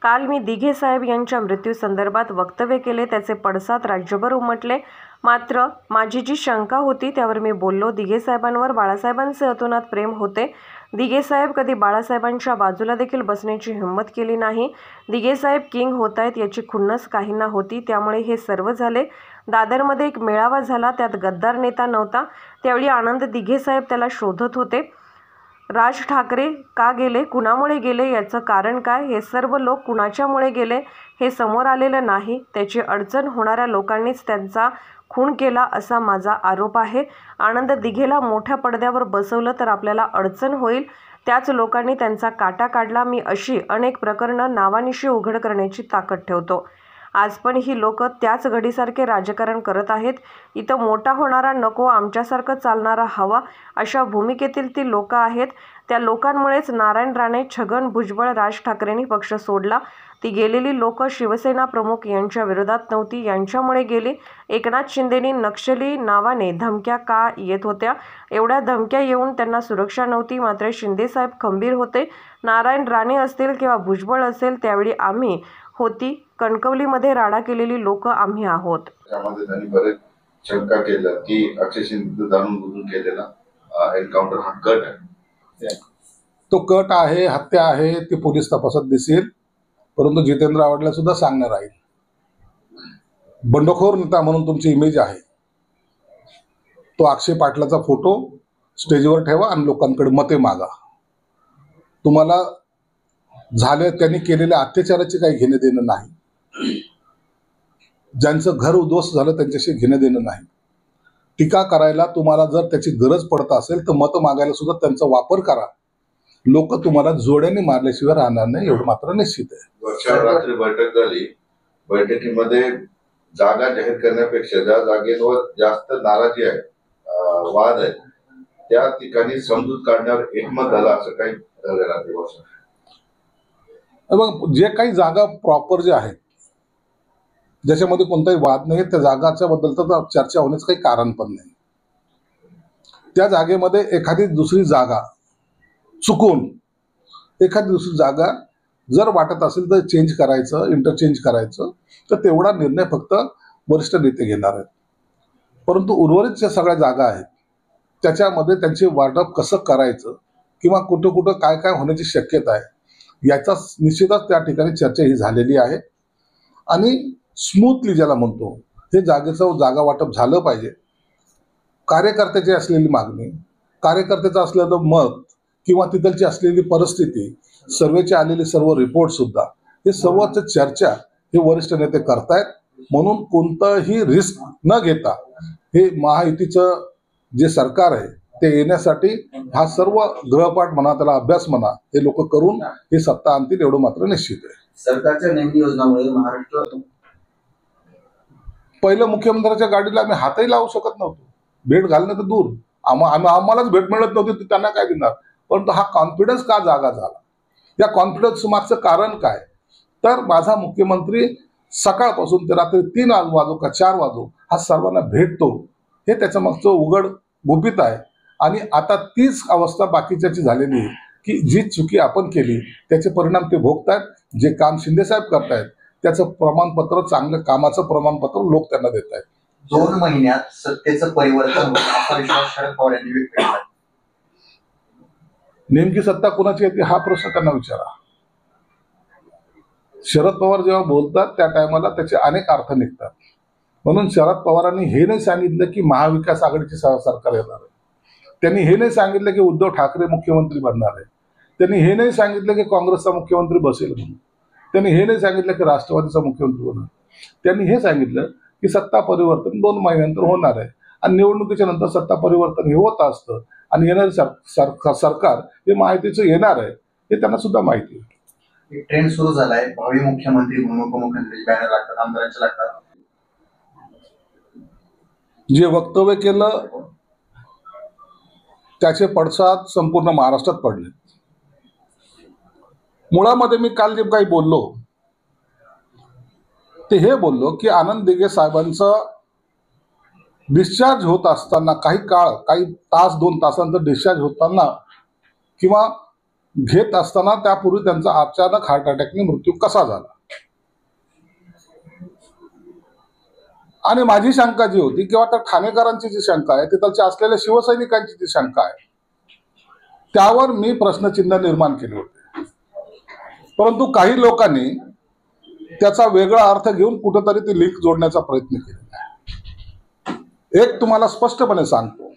काल मी दिघे साहेब यांच्या मृत्यूसंदर्भात वक्तव्य केले, त्याचे पडसाद राज्यभर उमटले। मात्र माझी जी शंका होती त्यावर मी बोललो। दिघे साहेबांवर बाळासाहेबांचे अतोनात प्रेम होते। दिघे साहेब कधी बाळासाहेबांच्या बाजूला देखील बसण्याची हिंमत केली नाही। दिघे साहेब किंग होतायत याची खुन्नस काहींना होती, त्यामुळे हे सर्व झाले। दादरमध्ये एक मेळावा झाला, त्यात गद्दार नेता नव्हता। त्यावेळी आनंद दिघे साहेब त्याला शोधत होते। राज ठाकरे का गेले, कुणामुळे गेले, याचं कारण काय, हे सर्व लोक कुणाच्यामुळे गेले हे समोर आलेलं नाही। त्याची अडचण होणाऱ्या लोकांनीच त्यांचा खून केला असा माझा आरोप आहे। आनंद दिघेला मोठ्या पडद्यावर बसवलं तर आपल्याला अडचण होईल, त्याच लोकांनी त्यांचा काटा काढला। मी अशी अनेक प्रकरणं नावानिशी उघड करण्याची ताकद ठेवतो। आज पण ही लोक त्याच घडीसारखे राजकारण करत आहेत। इथं मोठा होणारा नको, आमच्यासारखं चालणारा हवा, अशा भूमिकेतील ती लोक आहेत। त्या लोकांमुळेच नारायण राणे, छगन भुजबळ, राज ठाकरेंनी पक्ष सोडला। ती गेलेली लोक शिवसेना प्रमुख यांच्या विरोधात नव्हती, यांच्यामुळे गेली। एकनाथ शिंदेंनी नक्षली नावाने धमक्या का येत होत्या, एवढ्या धमक्या येऊन त्यांना सुरक्षा नव्हती, मात्र शिंदेसाहेब खंबीर होते। नारायण राणे असतील किंवा भुजबळ असेल, त्यावेळी आम्ही होती। कणकवलीमध्ये राडा केलेली लोक आम्ही आहोत। त्यामध्ये त्यांनी बरेच शंका केलं की अक्षय शिंदे जाणून बुजून केलेला एन्काउंटर हा कट आहे। तो कट आहे, हत्या आहे, ती पोलीस तपासात दिसेल। परंतु जितेंद्र आव्हाडला सुद्धा सांगणार आहे, बंडखोर नेता म्हणून तुमची इमेज आहे, तो अक्षय पाटलाचा फोटो स्टेजवर ठेवा आणि लोकांकडे मते मागा। तुम्हाला झाले त्यांनी केलेल्या अत्याचाराचे काही घेणं देणं नाही, ज्यांचं घर उद्ध्वस्त झालं त्यांच्याशी घेणं देणं नाही। टीका करायला तुम्हाला जर त्याची गरज पडत असेल तर मत मागायला सुद्धा त्यांचा वापर करा। लोक तुम्हाला जोड्याने मारल्याशिवाय राहणार नाही, एवढं मात्र निश्चित आहे। वर्षावर रात्री बैठक झाली, बैठकीमध्ये जागा जाहीर करण्यापेक्षा ज्या जागेवर जास्त नाराजी आहे, वाद आहे, त्या ठिकाणी समजूत काढण्यावर एकमत झालं असं काही झालेलं आहे। मग जे काही जागा प्रॉपर जे आहेत, ज्याच्यामध्ये कोणताही वाद नाही, त्या जागाच्या बद्दल तर चर्चा होण्याचं काही कारण पण नाही। त्या जागेमध्ये एखादी दुसरी जागा चुकून एखादी दुसरी जागा जर वाटत असेल तर चेंज करायचं, इंटरचेंज करायचं, तर तेवढा निर्णय फक्त वरिष्ठ नेते घेणार आहेत। परंतु उर्वरित ज्या सगळ्या जागा आहेत त्याच्यामध्ये त्यांचे वाटप कसं करायचं किंवा कुठं कुठं काय काय होण्याची शक्यता आहे, याचा निश्चितच त्या ठिकाणी चर्चा ही झालेली आहे। आणि स्मूथली ज्याला म्हणतो, हे जागेचं जागा वाटप झालं पाहिजे। कार्यकर्त्याची असलेली मागणी, कार्यकर्त्याचं असलेलं मत किंवा तिथलची असलेली परिस्थिती, सर्वेचे आलेले सर्व रिपोर्ट सुद्धा, हे सर्वच चर्चा हे वरिष्ठ नेते करतायत। म्हणून कोणताही रिस्क न घेता हे महायुतीचं जे सरकार आहे ते येण्यासाठी हा सर्व गृहपाठ म्हणा, त्याला अभ्यास म्हणा, हे लोक करून हे सत्ता आणतील, एवढं मात्र निश्चित आहे। सरकारच्या नेमकी योजनामुळे महाराष्ट्र पहिलं मुख्यमंत्र्यांच्या गाडीला आम्ही हातही लावू शकत नव्हतो, भेट घालणं तर दूर, आम्हालाच भेट मिळत नव्हती तर त्यांना काय देणार। परंतु हा कॉन्फिडन्स का जागा झाला, या कॉन्फिडन्स मागचं कारण काय, तर माझा मुख्यमंत्री सकाळपासून ते रात्री 3 वाजो का 4 वाजो हा सर्वांना भेटतो, हे त्याच्या मागचं उघड गुपित आहे। आणि आता तीच अवस्था बाकीच्याची झालेली आहे की जी चुकी आपण केली त्याचे परिणाम ते भोगतायत। जे काम शिंदेसाहेब करतायत त्याचं प्रमाणपत्र, चांगलं कामाचं प्रमाणपत्र लोक त्यांना देत आहेत। 2 महिन्यात सत्तेचं परिवर्तन होईल असा विश्वास शरद पवार यांनी व्यक्त केला। नेमकी सत्ता कुणाची येते हा प्रश्न त्यांना विचारा। शरद पवार जेव्हा बोलतात त्या टायमाला त्याचे अनेक अर्थ निघतात। म्हणून शरद पवारांनी हे नाही सांगितलं की महाविकास आघाडीचे सरकार येणार आहे, त्यांनी हे नाही सांगितलं की उद्धव ठाकरे मुख्यमंत्री बनणार आहे, त्यांनी हे नाही सांगितलं की काँग्रेसचा मुख्यमंत्री बसेल म्हणून, त्यांनी हे नाही सांगितलं की राष्ट्रवादीचा मुख्यमंत्री होणार, त्यांनी हे सांगितलं की सत्ता परिवर्तन 2 महिन्यानंतर होणार आहे। आणि निवडणुकीच्या नंतर सत्ता परिवर्तन हे होत असतं आणि येणारे सरकार हे माहितीचं येणार आहे, हे त्यांना सुद्धा माहिती आहे। ट्रेंड सुरू झालाय, भावी मुख्यमंत्री म्हणून उपमुख्यमंत्री बॅनर लागतात, आमदारांचे लागतात। जे वक्तव्य केलं त्याचे पडसाद संपूर्ण महाराष्ट्रात पडले। मुळामध्ये मी काल जे काही बोललो ते हे बोललो की आनंद दिघे साहेबांचा डिस्चार्ज होत असताना काही काळ, काही तास 2 तासानंतर डिस्चार्ज होताना किंवा घेत असताना त्यापूर्वी त्यांचा अचानक हार्ट अटॅकने मृत्यू कसा झाला. आणि माझी शंका जी होती किंवा त्या ठाणेकरांची जी शंका आहे, तिथलच्या असलेल्या शिवसैनिकांची जी शंका आहे, त्यावर मी प्रश्नचिन्ह निर्माण केले होते. परंतु काही लोकांनी त्याचा वेगळा अर्थ घेऊन कुठेतरी ती लिंक जोडण्याचा प्रयत्न केलेला आहे. एक तुम्हाला स्पष्टपणे सांगतो,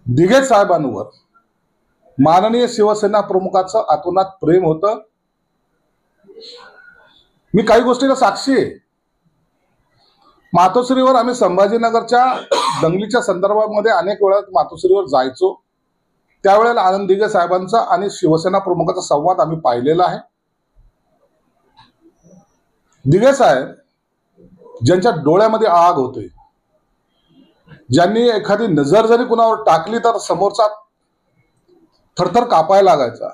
दिघे साहेबांवर माननीय शिवसेना प्रमुखाचं आतोनात प्रेम होतं. मी काही गोष्टीला साक्षी आहे. मातोश्रीवर आम्ही संभाजीनगरच्या दंगलीच्या संदर्भामध्ये अनेक वेळा मातोश्रीवर जायचो. त्यावेळेला आनंद दिघे साहेबांचा आणि शिवसेना प्रमुखाचा संवाद आम्ही पाहिलेला आहे. दिघे साहेब ज्यांच्या डोळ्यामध्ये आग होते, ज्यांनी एखादी नजर जरी कुणावर टाकली तर समोरचा थरथर कापायला लागायचा,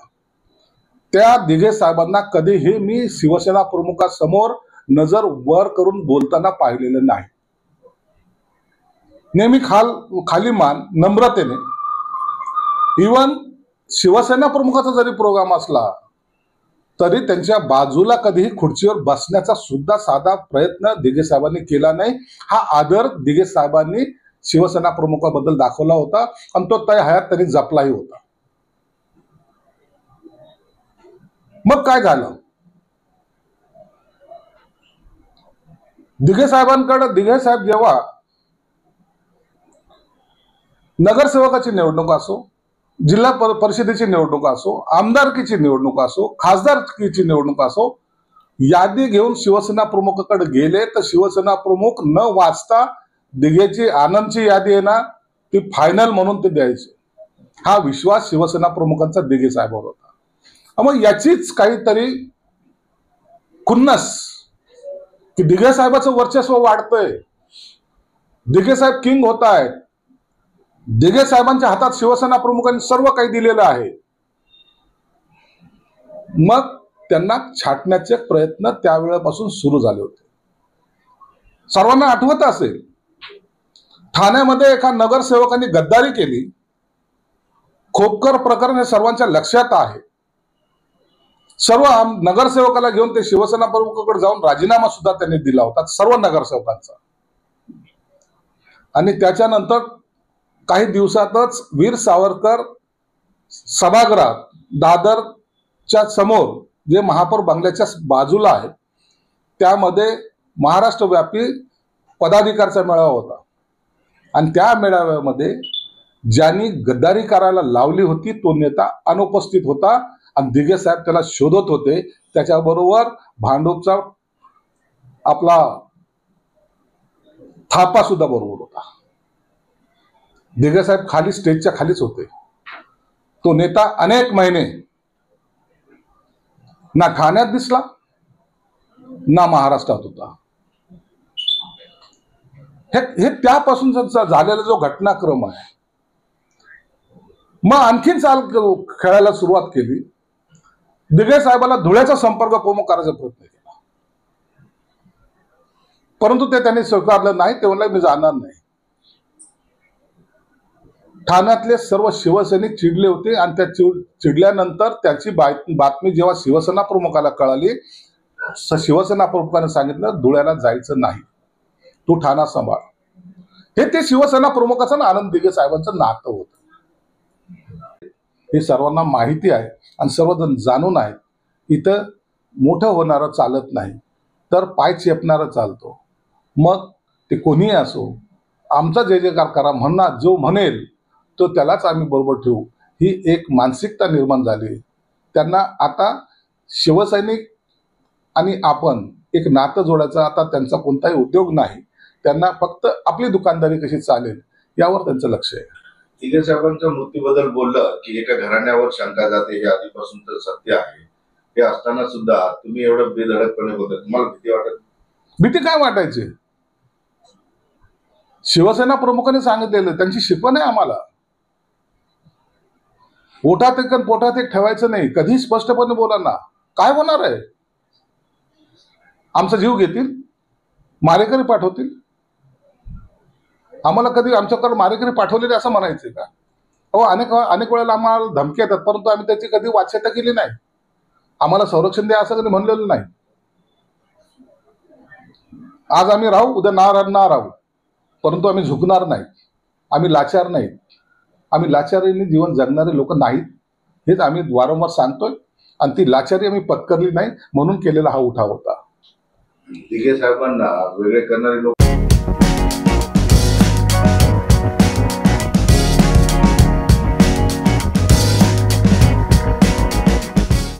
त्या दिघे साहेबांना कधीही मी शिवसेना प्रमुखासमोर नजर वर करून बोलताना पाहिलेलं नाही. नेहमी खाली मान, नम्रतेने. इवन शिवसेना प्रमुखाचा जरी प्रोग्राम असला तरी त्यांच्या बाजूला कधीही खुर्चीवर बसण्याचा सुद्धा साधा प्रयत्न दिघे साहेबांनी केला नाही. हा आदर दिघे साहेबांनी शिवसेना प्रमुखाबद्दल दाखवला होता आणि तो त्या हयात त्यांनी जपलाही होता. मग काय झालं, दिघे साहेब जेव्हा नगरसेवकाची निवडणूक असो, जिल्हा परिषदेची निवडणूक असो, आमदारकीची निवडणूक असो, खासदारकीची निवडणूक असो, यादी घेऊन शिवसेना प्रमुखाकडे गेले तर शिवसेना प्रमुख न वाचता दिघेची आनंदची यादी आहे ना, ती फायनल म्हणून ते द्यायचे. हा विश्वास शिवसेना प्रमुखांचा दिघे साहेबांवर होता. मग याचीच काहीतरी खुन्नस की दिघे साहेबाचं वर्चस्व वाढतंय, दिघे साहेब किंग होत आहेत, दिघे साहेबांच्या हातात शिवसेना प्रमुखांनी सर्व काही दिलेलं आहे. मग त्यांना छाटण्याचे प्रयत्न त्यावेळेपासून सुरू झाले होते. सर्वांना आठवत असेल, ठाण्यामध्ये एका नगरसेवकांनी गद्दारी केली. खोपकर प्रकरण हे सर्वांच्या लक्षात आहे. सर्व नगरसेवकाला घेऊन ते शिवसेना प्रमुखाकडे जाऊन राजीनामा सुद्धा त्यांनी दिला होता, सर्व नगरसेवकांचा. आणि त्याच्यानंतर काही दिवसातच वीर सावरकर सभागृहात दादरच्या समोर जे महापौर बंगल्याच्या बाजूला आहे, त्यामध्ये महाराष्ट्रव्यापी पदाधिकाऱ्याचा मेळावा होता. आणि त्या मेळाव्यामध्ये ज्यांनी गद्दारी करायला लावली होती तो नेता अनुपस्थित होता आणि दिघे साहेब त्याला शोधत होते. त्याच्याबरोबर भांडूपचा आपला थापा सुद्धा बरोबर होता. दिघे साहेब खाली स्टेजच्या खालीच होते. तो नेता अनेक महिने ना ठाण्यात दिसला ना महाराष्ट्रात होता. हे त्यापासून झालेला जो घटनाक्रम आहे. मग आणखीन चाल खेळायला सुरुवात केली. दिघे साहेबाला धुळ्याचा संपर्क करायचा प्रयत्न केला, परंतु ते त्यांनी स्वीकारलं नाही. ते म्हणले मी जाणार नाही. ठाण्यातले सर्व शिवसैनिक चिडले होते आणि त्या चिडल्यानंतर त्याची बातमी जेव्हा शिवसेना प्रमुखाला कळाली, शिवसेना प्रमुखाने सांगितलं धुळ्याला जायचं नाही, तू ठाणा सांभाळ. हे ते शिवसेना प्रमुखाचं आणि आनंद दिघे साहेबांचं नातं होतं. हे सर्वांना माहिती आहे आणि सर्वजण जाणून आहेत. इथं मोठं होणारं चालत नाही तर पाय चेपणारं चालतो. मग ते कोणीही असो, आमचा जय जयकार करा म्हणणार जो म्हणेल तो त्यालाच आम्ही बरोबर ठेवू, ही एक मानसिकता निर्माण झाली. त्यांना आता शिवसैनिक आणि आपण एक नातं जोडायचा आता त्यांचा कोणताही उद्योग नाही. त्यांना फक्त आपली दुकानदारी कशी चालेल यावर त्यांचं लक्ष आहे. दिघे साहेबांच्या मृत्यूबद्दल बोललं की एका घराण्यावर शंका जाते, हे आधीपासून तर सत्य आहे. हे असताना सुद्धा तुम्ही एवढं बेधडकपणे बोलता, तुम्हाला भीती वाटत? भीती काय वाटायची? शिवसेना प्रमुखांनी सांगितलेलं त्यांची शिकवण आहे आम्हाला. ओठात एक पोटात एक ठेवायचं नाही. कधी स्पष्टपणे बोला ना. काय होणार आहे? आमचा जीव घेतील, मारेकरी पाठवतील. आम्हाला कधी आमच्याकडे मारेकरी पाठवलेले असं म्हणायचे का? हो, अनेक वेळेला आम्हाला धमकी येतात, परंतु आम्ही त्याची कधी वाच्यता केली नाही. आम्हाला संरक्षण द्या असं कधी म्हणलेलं नाही. आज आम्ही राहू, उद्या ना राहू, परंतु आम्ही झुकणार नाही. आम्ही लाचार नाहीत. आम्ही लाचारीने जीवन जगणारे लोक नाहीत, हेच आम्ही वारंवार सांगतोय. आणि ती लाचारी आम्ही पत्करली नाही म्हणून केलेला हा उठाव होता. दिघे साहेबांना वेगळे करणारे लोक